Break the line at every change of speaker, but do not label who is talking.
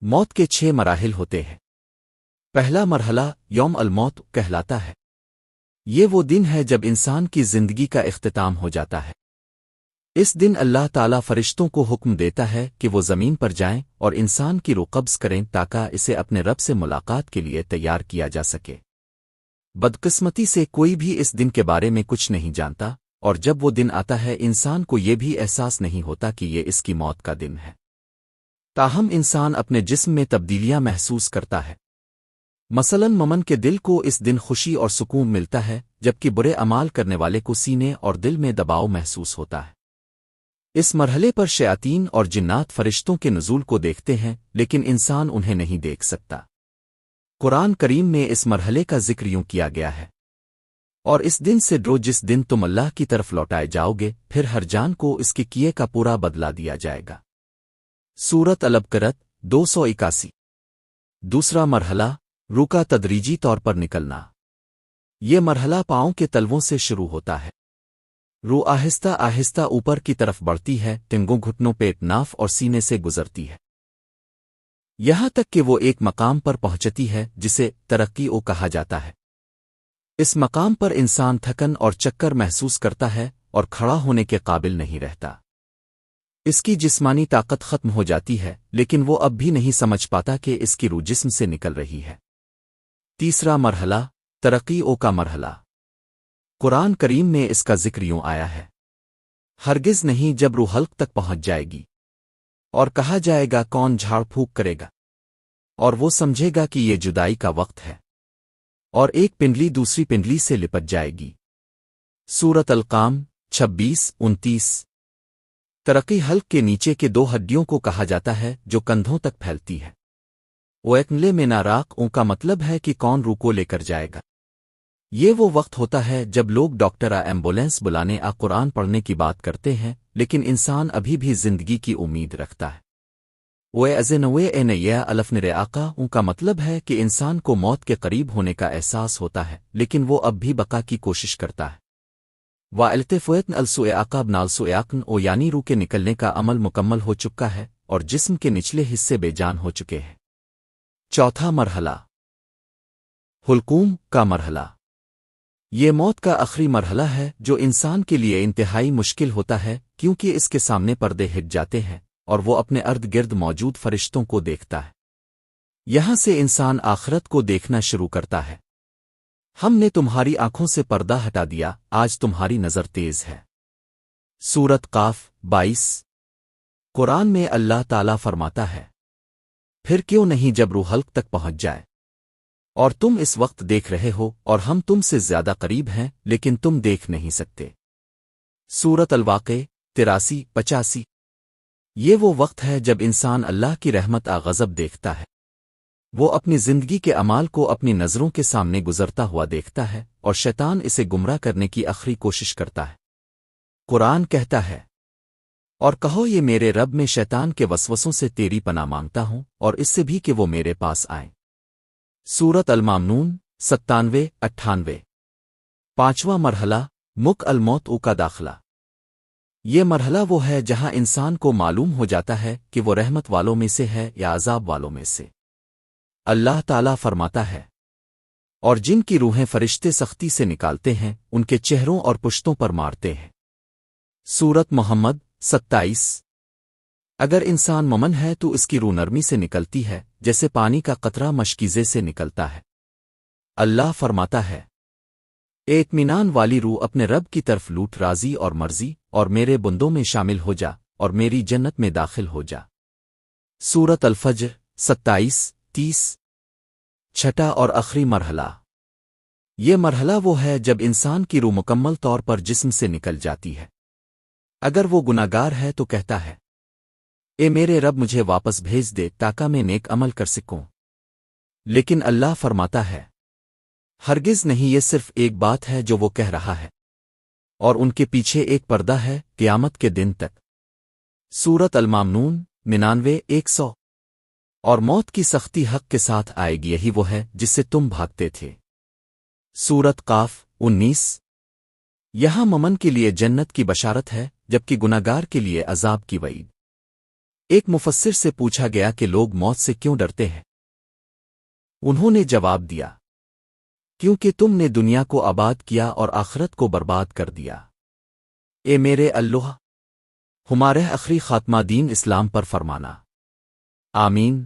موت کے 6 مراحل ہوتے ہیں۔ پہلا مرحلہ یوم الموت کہلاتا ہے۔ یہ وہ دن ہے جب انسان کی زندگی کا اختتام ہو جاتا ہے۔ اس دن اللہ تعالیٰ فرشتوں کو حکم دیتا ہے کہ وہ زمین پر جائیں اور انسان کی روح قبض کریں تاکہ اسے اپنے رب سے ملاقات کے لیے تیار کیا جا سکے۔ بدقسمتی سے کوئی بھی اس دن کے بارے میں کچھ نہیں جانتا، اور جب وہ دن آتا ہے انسان کو یہ بھی احساس نہیں ہوتا کہ یہ اس کی موت کا دن ہے۔ تاہم انسان اپنے جسم میں تبدیلیاں محسوس کرتا ہے۔ مثلاً مومن کے دل کو اس دن خوشی اور سکون ملتا ہے، جبکہ برے اعمال کرنے والے کو سینے اور دل میں دباؤ محسوس ہوتا ہے۔ اس مرحلے پر شیاطین اور جنات فرشتوں کے نزول کو دیکھتے ہیں، لیکن انسان انہیں نہیں دیکھ سکتا۔ قرآن کریم میں اس مرحلے کا ذکر یوں کیا گیا ہے، اور اس دن سے ڈرو جس دن تم اللہ کی طرف لوٹائے جاؤ گے، پھر ہر جان کو اس کے کیے کا پورا بدلہ دیا جائے گا۔ سورت البقرۃ 281۔ دوسرا مرحلہ روح کا تدریجی طور پر نکلنا۔ یہ مرحلہ پاؤں کے تلووں سے شروع ہوتا ہے۔ روح آہستہ آہستہ اوپر کی طرف بڑھتی ہے، ٹنگوں گھٹنوں پیٹ ناف اور سینے سے گزرتی ہے، یہاں تک کہ وہ ایک مقام پر پہنچتی ہے جسے ترقی کہا جاتا ہے۔ اس مقام پر انسان تھکن اور چکر محسوس کرتا ہے اور کھڑا ہونے کے قابل نہیں رہتا۔ اس کی جسمانی طاقت ختم ہو جاتی ہے، لیکن وہ اب بھی نہیں سمجھ پاتا کہ اس کی روح جسم سے نکل رہی ہے۔ تیسرا مرحلہ ترقی کا مرحلہ۔ قرآن کریم میں اس کا ذکر یوں آیا ہے، ہرگز نہیں جب روح حلق تک پہنچ جائے گی اور کہا جائے گا کون جھاڑ پھونک کرے گا، اور وہ سمجھے گا کہ یہ جدائی کا وقت ہے، اور ایک پنڈلی دوسری پنڈلی سے لپٹ جائے گی۔ سورت القام 26-29۔ ترقی حلق کے نیچے کے 2 ہڈیوں کو کہا جاتا ہے جو کندھوں تک پھیلتی ہے۔ ویکنلے میں ناراق کا مطلب ہے کہ کون روح کو لے کر جائے گا۔ یہ وہ وقت ہوتا ہے جب لوگ ڈاکٹر ایمبولینس بلانے قرآن پڑھنے کی بات کرتے ہیں، لیکن انسان ابھی بھی زندگی کی امید رکھتا ہے۔ وے ازنوے اے نیا الفنر آقا کا مطلب ہے کہ انسان کو موت کے قریب ہونے کا احساس ہوتا ہے، لیکن وہ اب بھی بقا کی کوشش کرتا ہے۔ والتفویتن السوء عقاب نالسوء عقن یعنی روح کے نکلنے کا عمل مکمل ہو چکا ہے اور جسم کے نچلے حصے بے جان ہو چکے ہیں۔ چوتھا مرحلہ حلقوم کا مرحلہ۔ یہ موت کا آخری مرحلہ ہے جو انسان کے لیے انتہائی مشکل ہوتا ہے، کیونکہ اس کے سامنے پردے ہٹ جاتے ہیں اور وہ اپنے ارد گرد موجود فرشتوں کو دیکھتا ہے۔ یہاں سے انسان آخرت کو دیکھنا شروع کرتا ہے۔ ہم نے تمہاری آنکھوں سے پردہ ہٹا دیا، آج تمہاری نظر تیز ہے۔ سورت قاف 22۔ قرآن میں اللہ تعالیٰ فرماتا ہے، پھر کیوں نہیں جب روح حلق تک پہنچ جائے اور تم اس وقت دیکھ رہے ہو اور ہم تم سے زیادہ قریب ہیں لیکن تم دیکھ نہیں سکتے۔ سورت الواقع 83-85۔ یہ وہ وقت ہے جب انسان اللہ کی رحمت غضب دیکھتا ہے۔ وہ اپنی زندگی کے اعمال کو اپنی نظروں کے سامنے گزرتا ہوا دیکھتا ہے اور شیطان اسے گمراہ کرنے کی آخری کوشش کرتا ہے۔ قرآن کہتا ہے، اور کہو یہ میرے رب میں شیطان کے وسوسوں سے تیری پناہ مانگتا ہوں اور اس سے بھی کہ وہ میرے پاس آئیں۔ سورت المامنون 97-98۔ پانچواں مرحلہ مک الموت کا داخلہ۔ یہ مرحلہ وہ ہے جہاں انسان کو معلوم ہو جاتا ہے کہ وہ رحمت والوں میں سے ہے یا عذاب والوں میں سے۔ اللہ تعالیٰ فرماتا ہے، اور جن کی روحیں فرشتے سختی سے نکالتے ہیں ان کے چہروں اور پشتوں پر مارتے ہیں۔ سورت محمد 27۔ اگر انسان مومن ہے تو اس کی روح نرمی سے نکلتی ہے جیسے پانی کا قطرہ مشکیزے سے نکلتا ہے۔ اللہ فرماتا ہے، اطمینان والی روح اپنے رب کی طرف لوٹ راضی اور مرضی، اور میرے بندوں میں شامل ہو جا اور میری جنت میں داخل ہو جا۔ سورت الفجر 27-30۔ چھٹا اور آخری مرحلہ۔ یہ مرحلہ وہ ہے جب انسان کی روح مکمل طور پر جسم سے نکل جاتی ہے۔ اگر وہ گناہگار ہے تو کہتا ہے، اے میرے رب مجھے واپس بھیج دے تاکہ میں نیک عمل کر سکوں، لیکن اللہ فرماتا ہے، ہرگز نہیں، یہ صرف ایک بات ہے جو وہ کہہ رہا ہے، اور ان کے پیچھے ایک پردہ ہے قیامت کے دن تک۔ سورت المامنون 99-100۔ اور موت کی سختی حق کے ساتھ آئے گی، یہی وہ ہے جس سے تم بھاگتے تھے۔ سورت قاف 19۔ یہاں مومن کے لیے جنت کی بشارت ہے جبکہ گناہگار کے لیے عذاب کی وعید۔ ایک مفسر سے پوچھا گیا کہ لوگ موت سے کیوں ڈرتے ہیں؟ انہوں نے جواب دیا، کیونکہ تم نے دنیا کو آباد کیا اور آخرت کو برباد کر دیا۔ اے میرے اللہ، ہمارے آخری خاتمہ دین اسلام پر فرمانا۔ آمین۔